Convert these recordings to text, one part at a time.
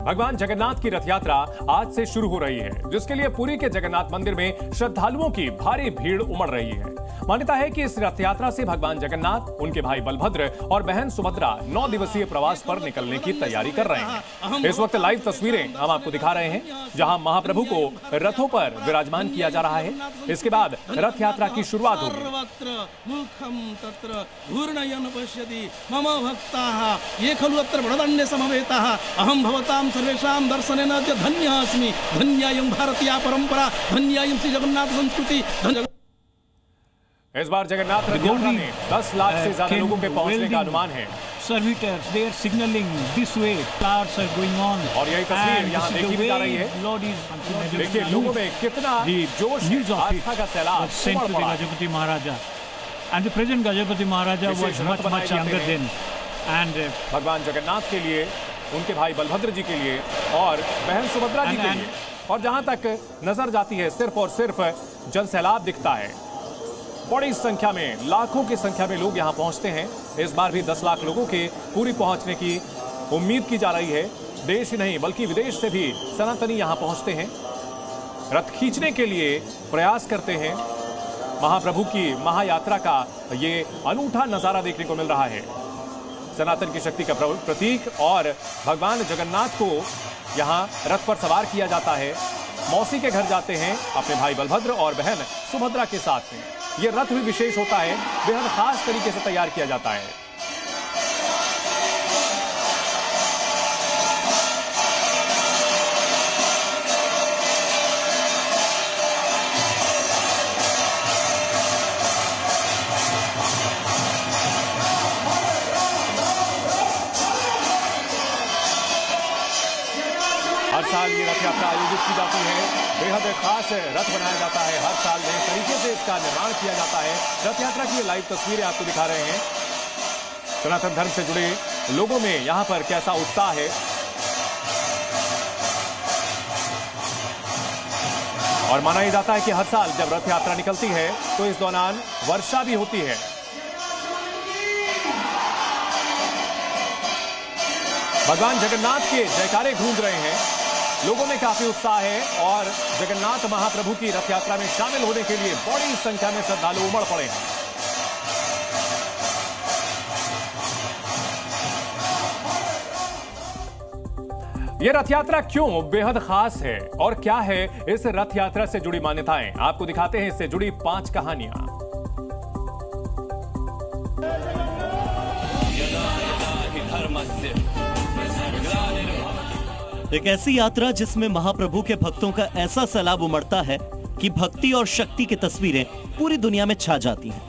भगवान जगन्नाथ की रथ यात्रा आज से शुरू हो रही है, जिसके लिए पुरी के जगन्नाथ मंदिर में श्रद्धालुओं की भारी भीड़ उमड़ रही है। मान्यता है कि इस रथ यात्रा से भगवान जगन्नाथ, उनके भाई बलभद्र और बहन सुभद्रा 9 दिवसीय प्रवास पर निकलने की तैयारी कर रहे हैं। इस वक्त लाइव तस्वीरें हम आपको दिखा रहे हैं, जहां महाप्रभु को रथों पर विराजमान किया जा रहा है। इसके बाद रथ यात्रा की शुरुआत होगी। अहम भवताम सर्वेषां दर्शनेन धन्यः धन्यायं भारतीय परंपरा, धन्यायं श्री जगन्नाथ संस्कृति। इस बार जगन्नाथ रथ यात्रा में 10 लाख से ज्यादा लोगों के पहुंचने का अनुमान है। Servitors, they are signaling this way. Flowers are going on. और यही तस्वीर यहाँ देखी जा रही है। देखिए लोगों में कितना जोश, आस्था का सैलाब sent to the Gajapati Maharaja, and the present Gajapati Maharaja was much younger then. And भगवान जगन्नाथ के लिए, उनके भाई बलभद्र जी के लिए और बहन सुभद्रा जी के लिए, और जहां तक नजर जाती है सिर्फ और सिर्फ जन सैलाब दिखता है। बड़ी संख्या में, लाखों की संख्या में लोग यहां पहुंचते हैं। इस बार भी 10 लाख लोगों के पूरी पहुंचने की उम्मीद की जा रही है। देश ही नहीं बल्कि विदेश से भी सनातनी यहां पहुंचते हैं, रथ खींचने के लिए प्रयास करते हैं। महाप्रभु की महायात्रा का ये अनूठा नजारा देखने को मिल रहा है। सनातन की शक्ति का प्रतीक और भगवान जगन्नाथ को यहाँ रथ पर सवार किया जाता है। मौसी के घर जाते हैं अपने भाई बलभद्र और बहन सुभद्रा के साथ में। ये रथ भी विशेष होता है, बेहद खास तरीके से तैयार किया जाता है। हर साल ये रथ यात्रा आयोजित की जाती है। बेहद खास रथ बनाया जाता है। हर साल नए तरीके से इसका निर्माण किया जाता है। रथ यात्रा की लाइव तस्वीरें आपको दिखा रहे हैं। सनातन धर्म से जुड़े लोगों में यहां पर कैसा उत्साह है, और माना ही जाता है कि हर साल जब रथ यात्रा निकलती है तो इस दौरान वर्षा भी होती है। भगवान जगन्नाथ के जयकारे गूंज रहे हैं। लोगों में काफी उत्साह है और जगन्नाथ महाप्रभु की रथ यात्रा में शामिल होने के लिए बड़ी संख्या में श्रद्धालु उमड़ पड़े हैं। यह रथ यात्रा क्यों बेहद खास है और क्या है इस रथ यात्रा से जुड़ी मान्यताएं, आपको दिखाते हैं इससे जुड़ी 5 कहानियां। एक ऐसी यात्रा जिसमें महाप्रभु के भक्तों का ऐसा सैलाब उमड़ता है कि भक्ति और शक्ति की तस्वीरें पूरी दुनिया में छा जाती हैं।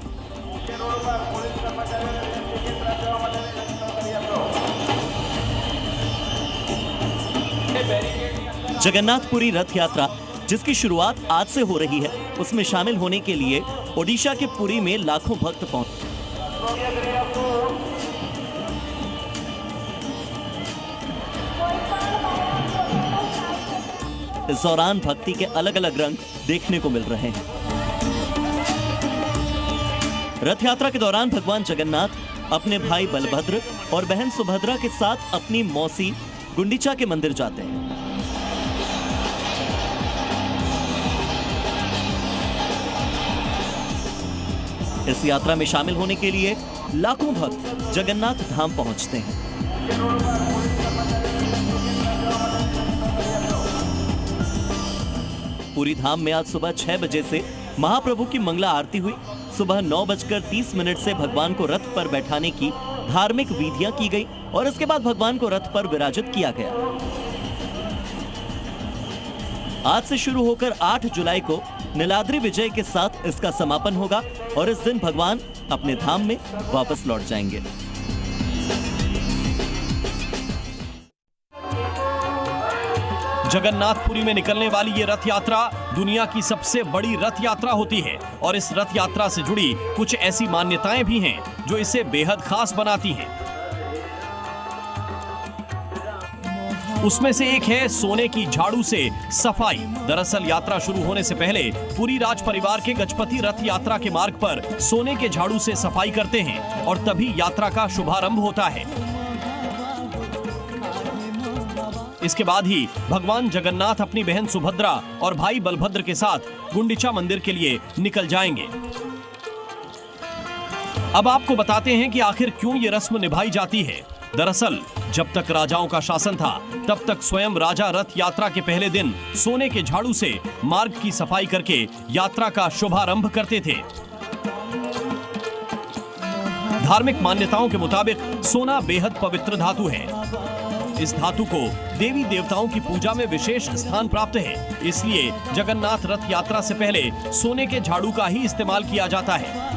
जगन्नाथपुरी रथ यात्रा जिसकी शुरुआत आज से हो रही है, उसमें शामिल होने के लिए ओडिशा के पुरी में लाखों भक्त पहुंचे। इस दौरान भक्ति के अलग अलग रंग देखने को मिल रहे हैं। रथ यात्रा के दौरान भगवान जगन्नाथ अपने भाई बलभद्र और बहन सुभद्रा के साथ अपनी मौसी गुंडीचा के मंदिर जाते हैं। इस यात्रा में शामिल होने के लिए लाखों भक्त जगन्नाथ धाम पहुंचते हैं। पूरी धाम में आज सुबह 6 बजे से महाप्रभु की मंगला आरती हुई। सुबह 9:30 से भगवान को रथ पर बैठाने की धार्मिक विधियां की गई और इसके बाद भगवान को रथ पर विराजित किया गया। आज से शुरू होकर 8 जुलाई को नीलाद्रि विजय के साथ इसका समापन होगा और इस दिन भगवान अपने धाम में वापस लौट जाएंगे। जगन्नाथपुरी में निकलने वाली ये रथ यात्रा दुनिया की सबसे बड़ी रथ यात्रा होती है और इस रथ यात्रा से जुड़ी कुछ ऐसी मान्यताएं भी हैं जो इसे बेहद खास बनाती हैं। उसमें से एक है सोने की झाड़ू से सफाई। दरअसल यात्रा शुरू होने से पहले पुरी राज परिवार के गजपति रथ यात्रा के मार्ग पर सोने के झाड़ू से सफाई करते हैं और तभी यात्रा का शुभारंभ होता है। इसके बाद ही भगवान जगन्नाथ अपनी बहन सुभद्रा और भाई बलभद्र के साथ गुंडीचा मंदिर के लिए निकल जाएंगे। अब आपको बताते हैं कि आखिर क्यों ये रस्म निभाई जाती है। दरअसल जब तक राजाओं का शासन था तब तक स्वयं राजा रथ यात्रा के पहले दिन सोने के झाड़ू से मार्ग की सफाई करके यात्रा का शुभारंभ करते थे। धार्मिक मान्यताओं के मुताबिक सोना बेहद पवित्र धातु है। इस धातु को देवी देवताओं की पूजा में विशेष स्थान प्राप्त है, इसलिए जगन्नाथ रथ यात्रा से पहले सोने के झाड़ू का ही इस्तेमाल किया जाता है।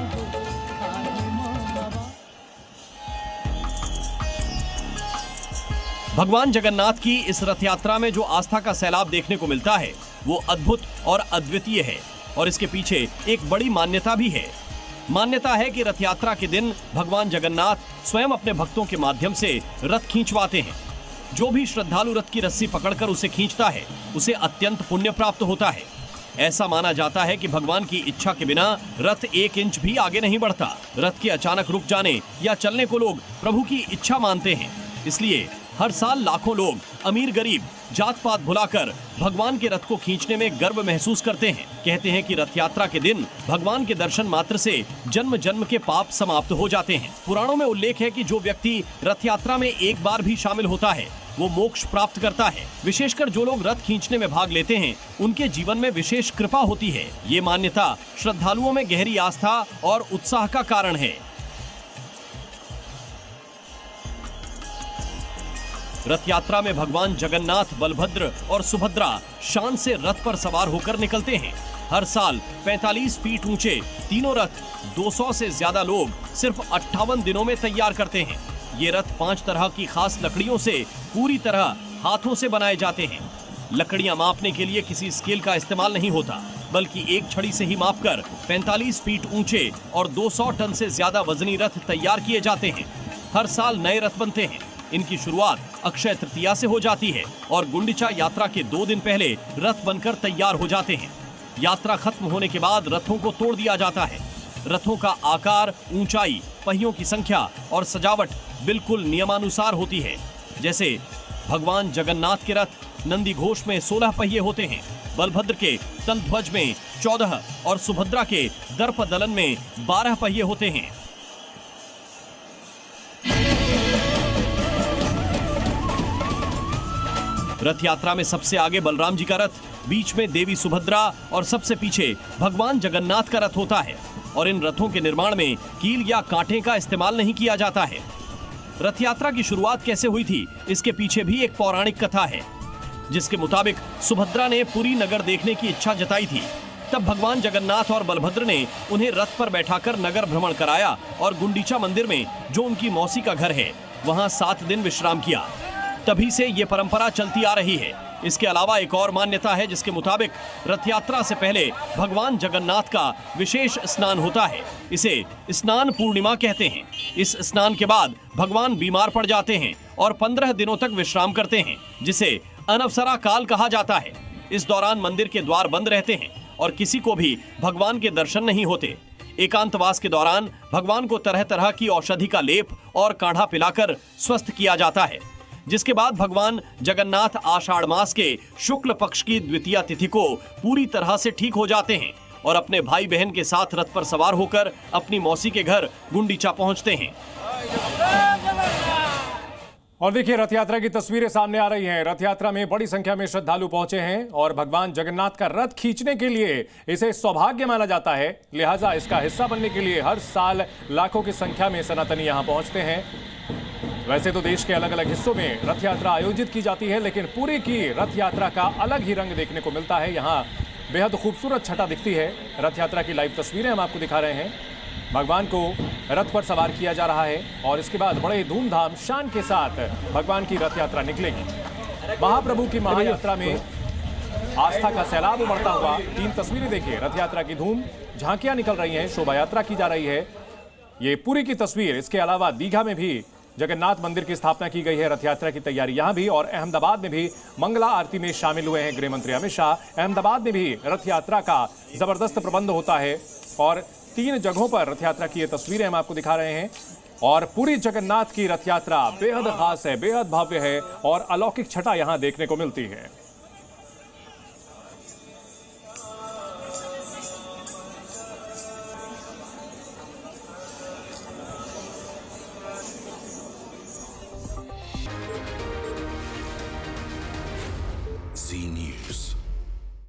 भगवान जगन्नाथ की इस रथ यात्रा में जो आस्था का सैलाब देखने को मिलता है वो अद्भुत और अद्वितीय है और इसके पीछे एक बड़ी मान्यता भी है। मान्यता है कि रथ यात्रा के दिन भगवान जगन्नाथ स्वयं अपने भक्तों के माध्यम से रथ खींचवाते हैं। जो भी श्रद्धालु रथ की रस्सी पकड़कर उसे खींचता है उसे अत्यंत पुण्य प्राप्त होता है। ऐसा माना जाता है कि भगवान की इच्छा के बिना रथ 1 इंच भी आगे नहीं बढ़ता। रथ के अचानक रुक जाने या चलने को लोग प्रभु की इच्छा मानते हैं, इसलिए हर साल लाखों लोग अमीर गरीब जात पात भुलाकर भगवान के रथ को खींचने में गर्व महसूस करते हैं। कहते हैं कि रथ यात्रा के दिन भगवान के दर्शन मात्र से जन्म जन्म के पाप समाप्त हो जाते हैं। पुराणों में उल्लेख है कि जो व्यक्ति रथ यात्रा में एक बार भी शामिल होता है वो मोक्ष प्राप्त करता है। विशेषकर जो लोग रथ खींचने में भाग लेते हैं उनके जीवन में विशेष कृपा होती है। ये मान्यता श्रद्धालुओं में गहरी आस्था और उत्साह का कारण है। रथ यात्रा में भगवान जगन्नाथ, बलभद्र और सुभद्रा शान से रथ पर सवार होकर निकलते हैं। हर साल 45 फीट ऊंचे तीनों रथ 200 से ज्यादा लोग सिर्फ 58 दिनों में तैयार करते हैं। ये रथ 5 तरह की खास लकड़ियों से पूरी तरह हाथों से बनाए जाते हैं। लकड़ियां मापने के लिए किसी स्केल का इस्तेमाल नहीं होता, बल्कि एक छड़ी से ही मापकर 45 फीट ऊंचे और 200 टन से ज्यादा वजनी रथ तैयार किए जाते हैं। हर साल नए रथ बनते हैं। इनकी शुरुआत अक्षय तृतीया से हो जाती है और गुंडीचा यात्रा के 2 दिन पहले रथ बनकर तैयार हो जाते हैं। यात्रा खत्म होने के बाद रथों को तोड़ दिया जाता है। रथों का आकार, ऊंचाई, पहियों की संख्या और सजावट बिल्कुल नियमानुसार होती है। जैसे भगवान जगन्नाथ के रथ नंदी घोष में 16 पहिए होते हैं, बलभद्र के तलध्वज में 14 और सुभद्रा के दर्प दलन में 12 पहिए होते हैं। रथ यात्रा में सबसे आगे बलराम जी का रथ, बीच में देवी सुभद्रा और सबसे पीछे भगवान जगन्नाथ का रथ होता है और इन रथों के निर्माण में कील या कांटे का इस्तेमाल नहीं किया जाता है। रथ यात्रा की शुरुआत कैसे हुई थी, इसके पीछे भी एक पौराणिक कथा है, जिसके मुताबिक सुभद्रा ने पुरी नगर देखने की इच्छा जताई थी। तब भगवान जगन्नाथ और बलभद्र ने उन्हें रथ पर बैठाकर नगर भ्रमण कराया और गुंडीचा मंदिर में, जो उनकी मौसी का घर है, वहां 7 दिन विश्राम किया। तभी से ये परंपरा चलती आ रही है। इसके अलावा एक और मान्यता है जिसके मुताबिक रथ यात्रा से पहले भगवान जगन्नाथ का विशेष स्नान होता है। इसे स्नान पूर्णिमा कहते हैं। इस स्नान के बाद भगवान बीमार पड़ जाते हैं और 15 दिनों तक विश्राम करते हैं, जिसे अनवसरा काल कहा जाता है। इस दौरान मंदिर के द्वार बंद रहते हैं और किसी को भी भगवान के दर्शन नहीं होते। एकांतवास के दौरान भगवान को तरह तरह की औषधि का लेप और काढ़ा पिलाकर स्वस्थ किया जाता है, जिसके बाद भगवान जगन्नाथ आषाढ़ मास के शुक्ल पक्ष की द्वितीया तिथि को पूरी तरह से ठीक हो जाते हैं और अपने भाई बहन के साथ रथ पर सवार होकर अपनी मौसी के घर गुंडीचा पहुंचते हैं। और देखिए, रथ यात्रा की तस्वीरें सामने आ रही हैं। रथ यात्रा में बड़ी संख्या में श्रद्धालु पहुंचे हैं और भगवान जगन्नाथ का रथ खींचने के लिए इसे सौभाग्य माना जाता है। लिहाजा इसका हिस्सा बनने के लिए हर साल लाखों की संख्या में सनातनी यहां पहुंचते हैं। वैसे तो देश के अलग अलग हिस्सों में रथ यात्रा आयोजित की जाती है, लेकिन पुरी की रथ यात्रा का अलग ही रंग देखने को मिलता है। यहाँ बेहद खूबसूरत छटा दिखती है। रथ यात्रा की लाइव तस्वीरें हम आपको दिखा रहे हैं। भगवान को रथ पर सवार किया जा रहा है और इसके बाद बड़े धूमधाम शान के साथ भगवान की रथ यात्रा निकलेगी। महाप्रभु की महायात्रा में आस्था का सैलाब उमड़ता हुआ 3 तस्वीरें देखिए। रथ यात्रा की धूम, झांकियां निकल रही हैं, शोभा यात्रा की जा रही है। ये पूरी की तस्वीर। इसके अलावा दीघा में भी जगन्नाथ मंदिर की स्थापना की गई है। रथ यात्रा की तैयारी यहां भी, और अहमदाबाद में भी मंगला आरती में शामिल हुए हैं गृह मंत्री अमित शाह। अहमदाबाद में भी रथ यात्रा का जबरदस्त प्रबंध होता है और 3 जगहों पर रथ यात्रा की ये तस्वीरें हम आपको दिखा रहे हैं। और पूरी जगन्नाथ की रथ यात्रा बेहद खास है, बेहद भव्य है और अलौकिक छटा यहां देखने को मिलती है। Z News.